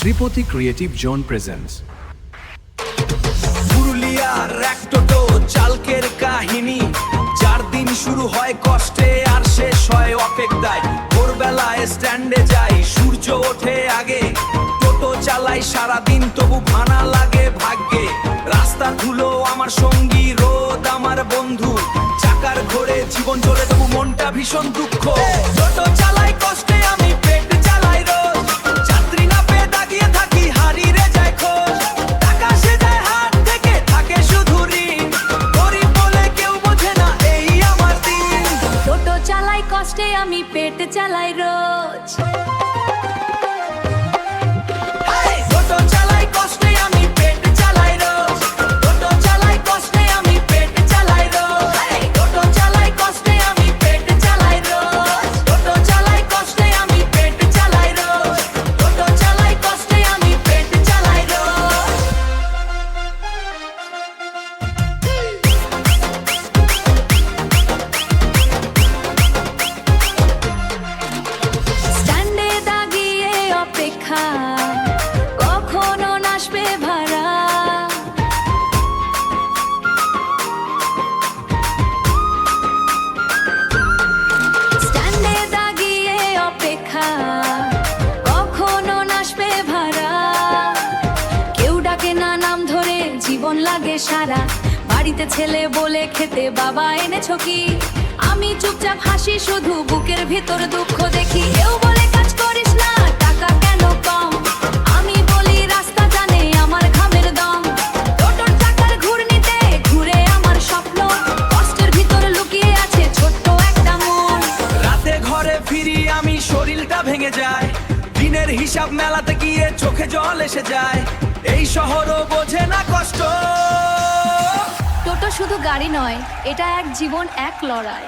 Sripoti Creative Zone presents পুরুলিয়ার এক টোটো চালকের কাহিনী, 4 দিন শুরু হয় কষ্টে আর শেষ হয় অপেক্ষায়। ভোরবেলায় স্ট্যান্ডে যাই, সূর্য ওঠে আগে, টোটো চালাই সারাদিন তবু ভানা লাগে ভাগ্যে। রাস্তা ধুলো আমার সঙ্গী, রোদ আমার বন্ধু, চাকার ঘোরে জীবন চলে তবু মনটা ভীষণ দুঃখ। টোটো চালাই কষ্টে আমি, পেট চালাই রোজ, যাত্রী না পেয়ে দাগিয়ে থাকি, হারিয়ে যায় খোঁজ। টাকা সে যায় হাত থেকে, থাকে শুধু ঋণ, গরিব বলে কেউ বোঝে না এই আমার দিন। টোটো চালাই কষ্টে আমি, পেট চালাই রোজ। টোটো চালাই কষ্টে আমি, পেট চালাই রোজ। টোটো চালাই কষ্টে আমি, পেট চালাই রোজ। টোটো চালাই কষ্টে আমি, পেট চালাই রোজ। টোটো চালাই কষ্টে আমি, পেট চালাই রোজ। টোটো চালাই কষ্টে আমি, পেট চালাই রোজ। স্ট্যান্ডে দাগিয়ে অপেক্ষা, কখনো নাসবে ভাড়া। স্ট্যান্ডে দাগিয়ে অপেক্ষা, কখনো নাসবে ভাড়া। কেউ ডাকে না নাম ধরে, জীবন লাগে সারা। বাড়িতে ছেলে বলে খেতে বাবা এনেছো কি? আমি চুপচাপ হাসি, শুধু বুকের ভিতর দুঃখ দেখি। কেউ বলে কাজ করিস না, টাকা কেন কম? আমি বলি রাস্তা জানে আমার ঘামের দম। টোটোর চাকার ঘূর্ণিতে ঘুরে আমার স্বপ্ন, কষ্টের ভিতর লুকিয়ে আছে ছোট্ট একটা মন। রাতে ঘরে ফিরি আমি, শরীরটা ভেঙে যায়, দিনের হিসাব মেলাতে গিয়ে চোখে জল এসে যায়। এই শহরও বোঝে না কষ্ট। টোটো শুধু গাড়ি নয়, এটা এক জীবন, এক লড়াই।